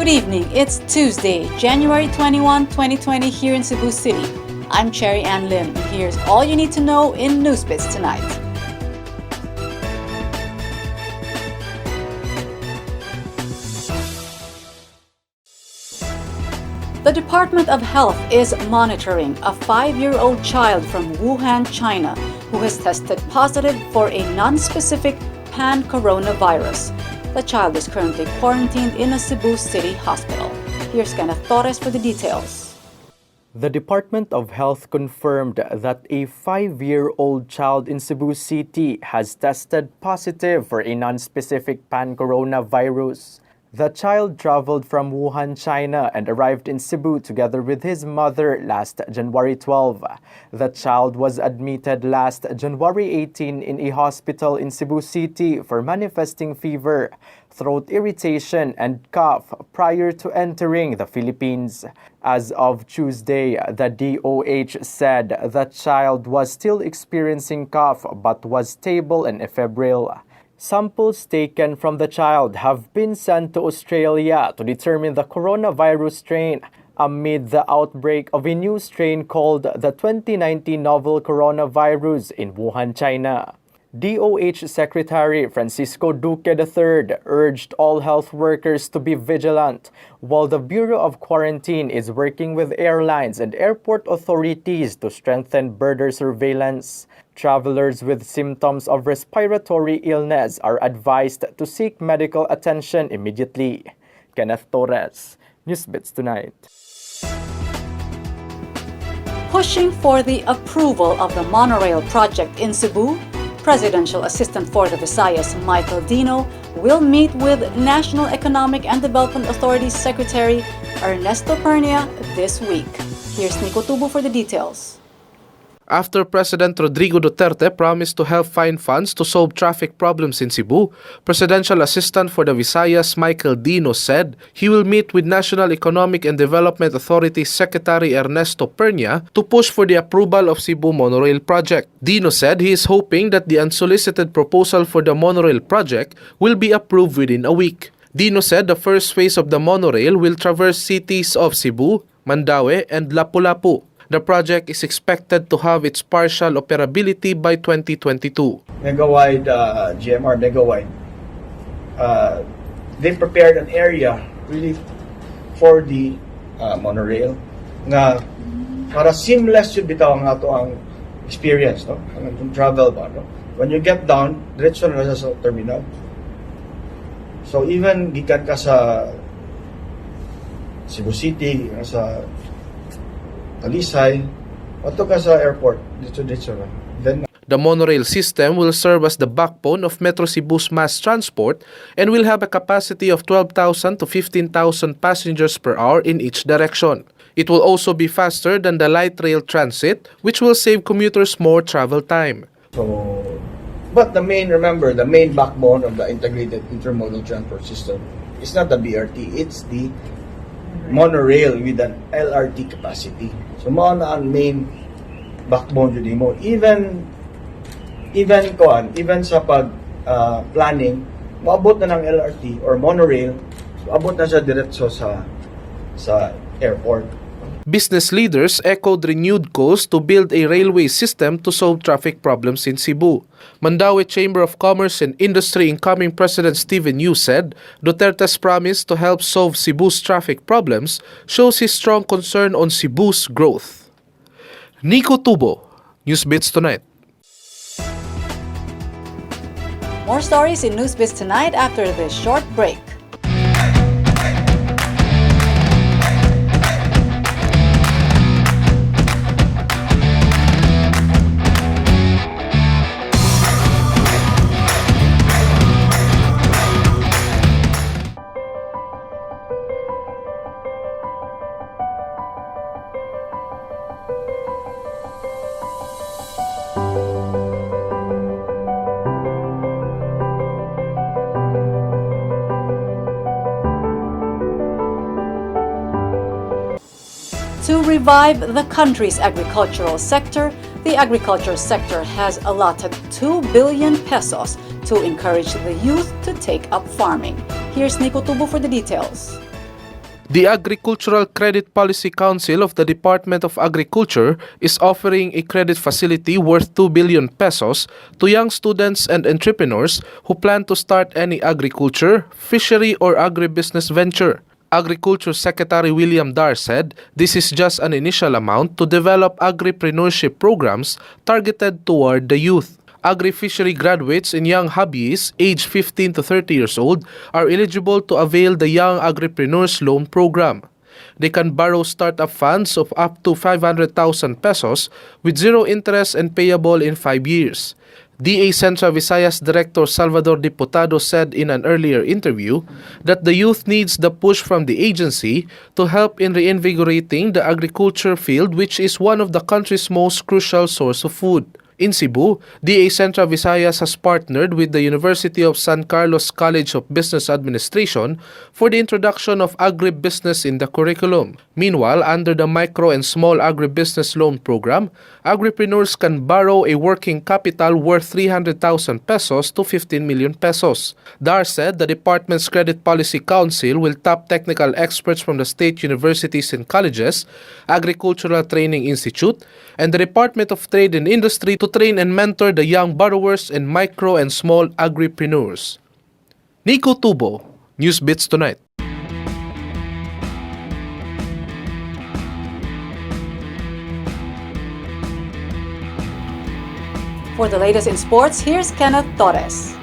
Good evening. It's Tuesday, January 21, 2020 here in Cebu City. I'm Cherry Ann Lim, and here's all you need to know in NewsBits tonight. The Department of Health is monitoring a 5-year-old child from Wuhan, China, who has tested positive for a non-specific pancoronavirus. The child is currently quarantined in a Cebu City hospital. Here's Kenneth Torres for the details. The Department of Health confirmed that a 5-year-old child in Cebu City has tested positive for a non-specific pancoronavirus. The child traveled from Wuhan, China and arrived in Cebu together with his mother last January 12. The child was admitted last January 18 in a hospital in Cebu City for manifesting fever, throat irritation and cough prior to entering the Philippines. As of Tuesday, the DOH said the child was still experiencing cough but was stable and febrile. Samples taken from the child have been sent to Australia to determine the coronavirus strain amid the outbreak of a new strain called the 2019 novel coronavirus in Wuhan, China. DOH Secretary Francisco Duque III urged all health workers to be vigilant, while the Bureau of Quarantine is working with airlines and airport authorities to strengthen border surveillance. Travelers with symptoms of respiratory illness are advised to seek medical attention immediately. Kenneth Torres, NewsBits Tonight. Pushing for the approval of the monorail project in Cebu, Presidential Assistant for the Visayas Michael Dino will meet with National Economic and Development Authority Secretary Ernesto Pernia this week. Here's Nico Tubo for the details. After President Rodrigo Duterte promised to help find funds to solve traffic problems in Cebu, Presidential Assistant for the Visayas Michael Dino said he will meet with National Economic and Development Authority Secretary Ernesto Pernia to push for the approval of Cebu Monorail project. Dino said he is hoping that the unsolicited proposal for the monorail project will be approved within a week. Dino said the first phase of the monorail will traverse cities of Cebu, Mandaue, and Lapu-Lapu. The project is expected to have its partial operability by 2022. Megawide, GMR Megawide, they prepared an area really for the monorail na para seamless yun bitaw nga to ang experience, no? Ang travel ba, no? When you get down, diretso na sa terminal. So even gikan ka sa Cebu City, sa Talisay, ato ka sa airport, dito na. Then the monorail system will serve as the backbone of Metro Cebu's mass transport and will have a capacity of 12,000 to 15,000 passengers per hour in each direction. It will also be faster than the light rail transit, which will save commuters more travel time. So, but the main backbone of the integrated intermodal transport system is not the BRT, it's the monorail with an LRT capacity. So mao na ang main backbone jud mo. Even sa pag planning, moabot na ng LRT or monorail, so abot na siya diretso sa airport. Business leaders echoed renewed calls to build a railway system to solve traffic problems in Cebu. Mandaue Chamber of Commerce and Industry incoming President Stephen Yu said Duterte's promise to help solve Cebu's traffic problems shows his strong concern on Cebu's growth. Nico Tubo, NewsBits Tonight. More stories in NewsBits Tonight after this short break. To revive the country's agricultural sector, the agriculture sector has allotted 2 billion pesos to encourage the youth to take up farming. Here's Nico Tubo for the details. The Agricultural Credit Policy Council of the Department of Agriculture is offering a credit facility worth 2 billion pesos to young students and entrepreneurs who plan to start any agriculture, fishery, or agribusiness venture. Agriculture Secretary William Dar said this is just an initial amount to develop agripreneurship programs targeted toward the youth. Agri-fishery graduates and young hobbyists aged 15 to 30 years old are eligible to avail the Young Agripreneurs Loan Program. They can borrow startup funds of up to 500,000 pesos with zero interest and payable in 5 years. DA Central Visayas Director Salvador Diputado said in an earlier interview that the youth needs the push from the agency to help in reinvigorating the agriculture field, which is one of the country's most crucial source of food. In Cebu, DA Central Visayas has partnered with the University of San Carlos College of Business Administration for the introduction of agribusiness in the curriculum. Meanwhile, under the Micro and Small Agribusiness Loan Program, agripreneurs can borrow a working capital worth 300,000 pesos to 15 million pesos. Dar said the department's Credit Policy Council will tap technical experts from the state universities and colleges, Agricultural Training Institute, and the Department of Trade and Industry to train and mentor the young borrowers and micro and small agripreneurs. Nico Tubo, NewsBits Tonight. For the latest in sports, here's Kenneth Torres.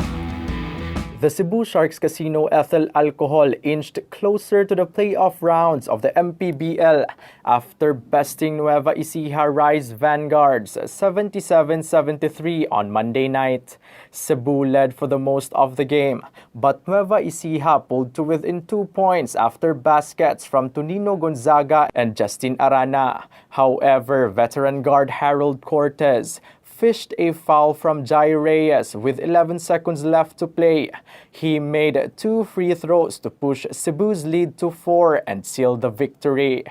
The Cebu Sharks Casino ethyl alcohol inched closer to the playoff rounds of the MPBL after besting Nueva Ecija Rise Vanguards 77-73 on Monday night. Cebu led for the most of the game, but Nueva Ecija pulled to within 2 points after baskets from Tonino Gonzaga and Justin Arana. However, veteran guard Harold Cortez fished a foul from Jai Reyes with 11 seconds left to play. He made 2 free throws to push Cebu's lead to 4 and seal the victory.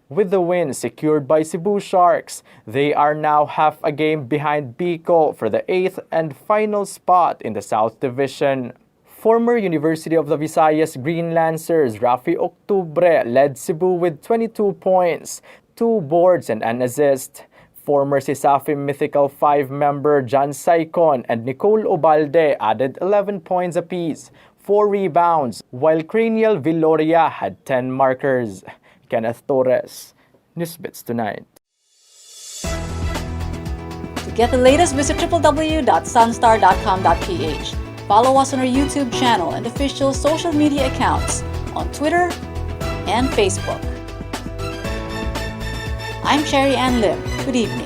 With the win secured by Cebu Sharks, they are now half a game behind Bicol for the 8th and final spot in the South Division. Former University of the Visayas Green Lancers Rafi Octubre led Cebu with 22 points, 2 boards and an assist. Former Sisafi Mythical 5-member John Saicon and Nicole Obalde added 11 points apiece, 4 rebounds, while Cranial Villoria had 10 markers. Kenneth Torres, NewsBits Tonight. To get the latest, visit www.sunstar.com.ph. Follow us on our YouTube channel and official social media accounts on Twitter and Facebook. I'm Sherry Ann Lim. Good evening.